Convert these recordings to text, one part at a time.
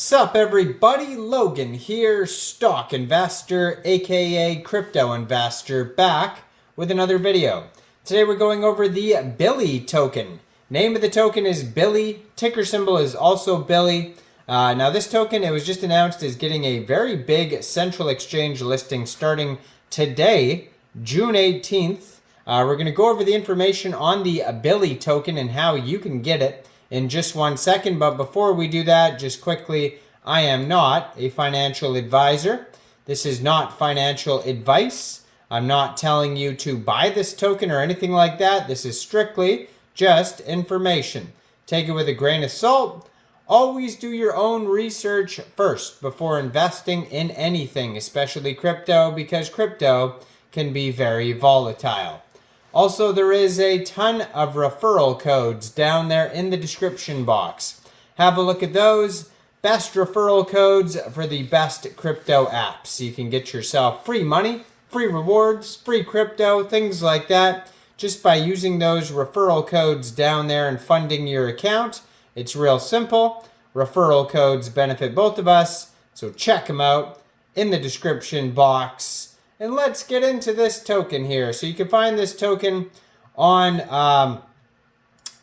Sup everybody, Logan here, stock investor aka crypto investor, back with another video. Today we're going over the Billy token. Name of the token is Billy, ticker symbol is also Billy. Now this token, it was just announced, is getting a very big central exchange listing starting today, June 18th. We're going to go over the information on the Billy token and how you can get it in just 1 second. But before we do that, just quickly, I am not a financial advisor. This is not financial advice. I'm not telling you to buy this token or anything like that. This is strictly just information. Take it with a grain of salt. Always do your own research first before investing in anything, especially crypto, because crypto can be very volatile. Also, there is a ton of referral codes down there in the description box. Have a look at those. Best referral codes for the best crypto apps. You can get yourself free money, free rewards, free crypto, things like that, just by using those referral codes down there and funding your account. It's real simple. Referral codes benefit both of us, so check them out in the description box. And let's get into this token here. So you can find this token on,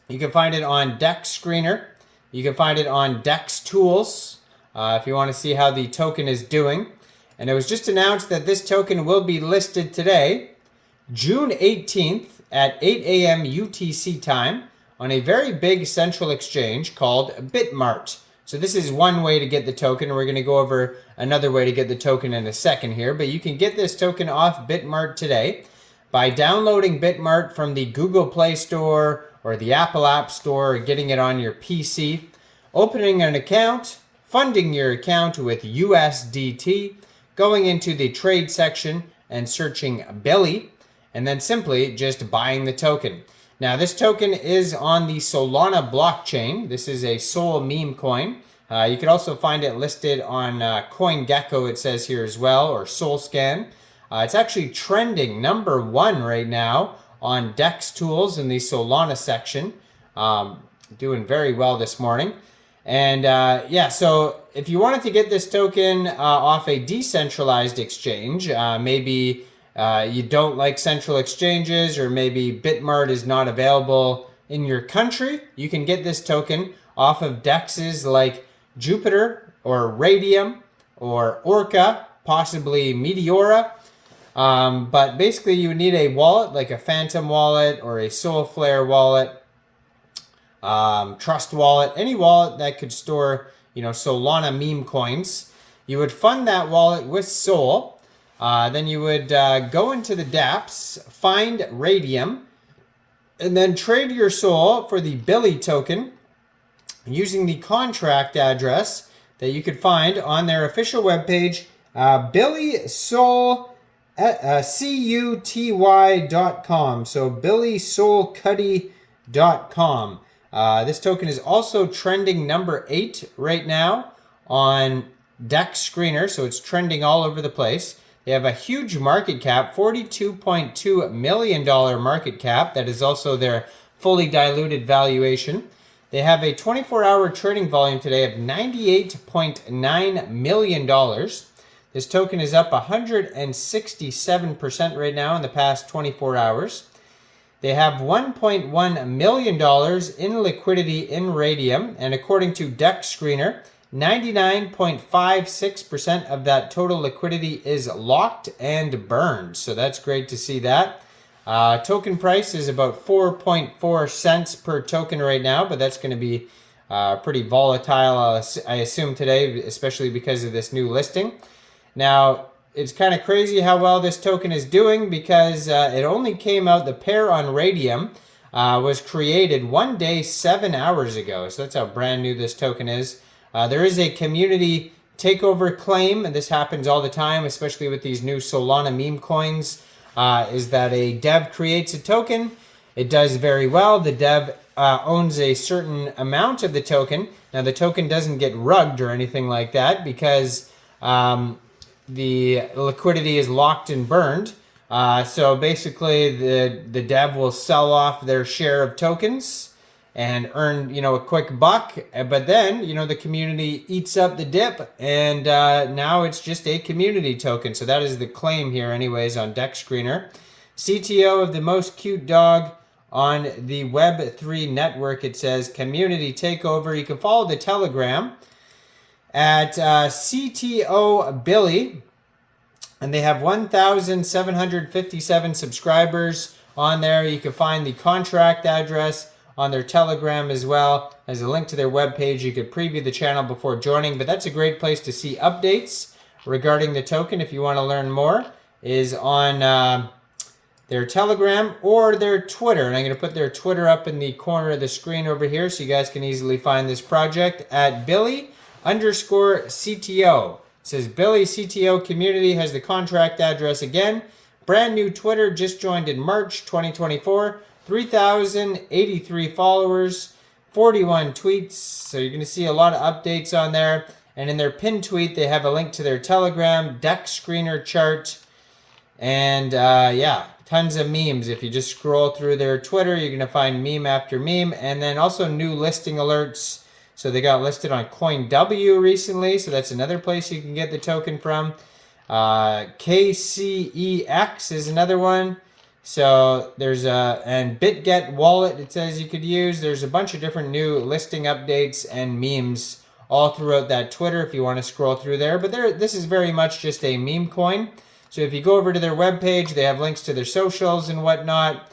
you can find it on DEX Screener. You can find it on DEX Tools if you want to see how the token is doing. And it was just announced that this token will be listed today, June 18th at 8 a.m. UTC time on a very big central exchange called Bitmart. So this is one way to get the token. We're going to go over another way to get the token in a second here. But you can get this token off Bitmart today by downloading Bitmart from the Google Play Store or the Apple App Store, or getting it on your PC, opening an account, funding your account with USDT, going into the trade section and searching Billy, and then simply just buying the token. Now, this token is on the Solana blockchain. This is a Sol meme coin. You can also find it listed on CoinGecko, it says here as well, or SolScan. It's actually trending #1 right now on DEX Tools in the Solana section. Doing very well this morning. And yeah, so if you wanted to get this token off a decentralized exchange, maybe you don't like central exchanges, or maybe Bitmart is not available in your country, you can get this token off of DEXs like Jupiter or Raydium or Orca, possibly Meteora. But basically you would need a wallet like a Phantom wallet or a Soulflare wallet, Trust wallet, any wallet that could store, Solana meme coins. You would fund that wallet with Sol. Then you would go into the dApps, find Raydium, and then trade your Sol for the Billy token using the contract address that you could find on their official webpage, BillySolCuty.com. So BillySolCuty.com. This token is also trending #8 right now on DEX Screener, so it's trending all over the place. They have a huge market cap, $42.2 million market cap. That is also their fully diluted valuation. They have a 24-hour trading volume today of $98.9 million. This token is up 167% right now in the past 24 hours. They have $1.1 million in liquidity in Raydium, and according to DEX Screener, 99.56% of that total liquidity is locked and burned. So that's great to see that. Token price is about 4.4 cents per token right now, but that's going to be pretty volatile, I assume, today, especially because of this new listing. Now, it's kind of crazy how well this token is doing, because it only came out, the pair on Raydium was created 1 day, 7 hours ago. So that's how brand new this token is. There is a community takeover claim, and this happens all the time, especially with these new Solana meme coins, is that a dev creates a token. It does very well. The dev owns a certain amount of the token. Now, the token doesn't get rugged or anything like that, because the liquidity is locked and burned. So basically, the dev will sell off their share of tokens, and earn, you know, a quick buck. But then, you know, the community eats up the dip, and now it's just a community token. So that is the claim here anyways on Dex Screener. CTO of the most cute dog on the Web3 network, it says community takeover. You can follow the Telegram at CTO Billy, and they have 1,757 subscribers on there. You can find the contract address on their Telegram as well. There's a link to their webpage. You could preview the channel before joining, but that's a great place to see updates regarding the token if you want to learn more, is on their Telegram or their Twitter. And I'm going to put their Twitter up in the corner of the screen over here so you guys can easily find this project at Billy_CTO. It says Billy CTO Community has the contract address again. Brand new Twitter, just joined in March 2024. 3,083 followers, 41 tweets. So you're going to see a lot of updates on there. And in their pinned tweet, they have a link to their Telegram, Dex Screener chart, and yeah, tons of memes. If you just scroll through their Twitter, you're going to find meme after meme. And then also new listing alerts. So they got listed on CoinW recently. So that's another place you can get the token from. Kcex is another one. So there's and BitGet wallet, it says you could use. There's a bunch of different new listing updates and memes all throughout that Twitter if you want to scroll through there. But this is very much just a meme coin. So if you go over to their webpage, they have links to their socials and whatnot.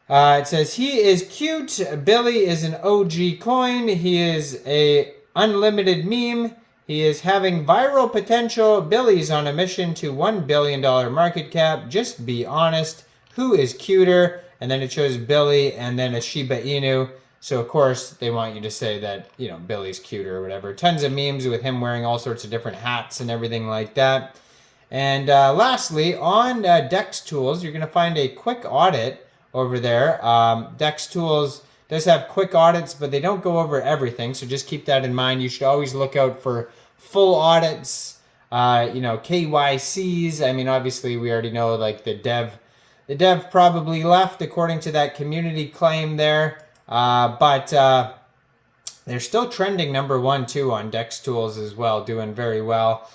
It says, he is cute. Billy is an OG coin. He is a unlimited meme. He is having viral potential. Billy's on a mission to $1 billion market cap. Just be honest. Who is cuter? And then it shows Billy and then a Shiba Inu. So, of course, they want you to say that, you know, Billy's cuter or whatever. Tons of memes with him wearing all sorts of different hats and everything like that. And lastly, on Dex Tools, you're going to find a quick audit over there. Dex Tools does have quick audits, but they don't go over everything. So just keep that in mind. You should always look out for full audits, you know, KYCs. I mean, obviously, we already know, like, the dev probably left according to that community claim there. But they're still trending #1 too on Dex Tools as well, doing very well.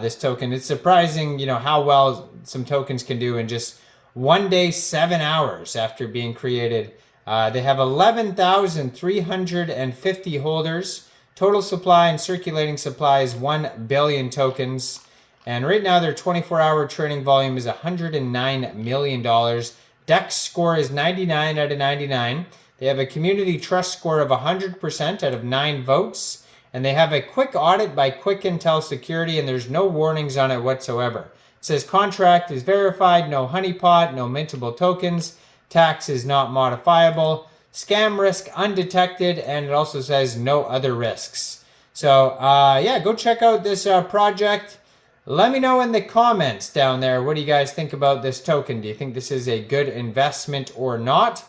This token, it's surprising, you know, how well some tokens can do in just one day, 7 hours after being created. They have 11,350 holders. Total supply and circulating supply is 1 billion tokens. And right now their 24-hour trading volume is $109 million. Dex score is 99 out of 99. They have a community trust score of 100% out of 9 votes. And they have a quick audit by Quick Intel Security, and there's no warnings on it whatsoever. It says contract is verified, no honeypot, no mintable tokens, tax is not modifiable, scam risk undetected, and it also says no other risks. So, yeah, go check out this project. Let me know in the comments down there, what do you guys think about this token? Do you think this is a good investment or not?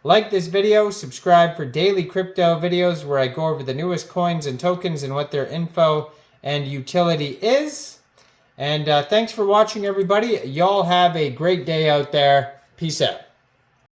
Like this video, subscribe for daily crypto videos where I go over the newest coins and tokens and what their info and utility is. And thanks for watching, everybody. Y'all have a great day out there. Peace out.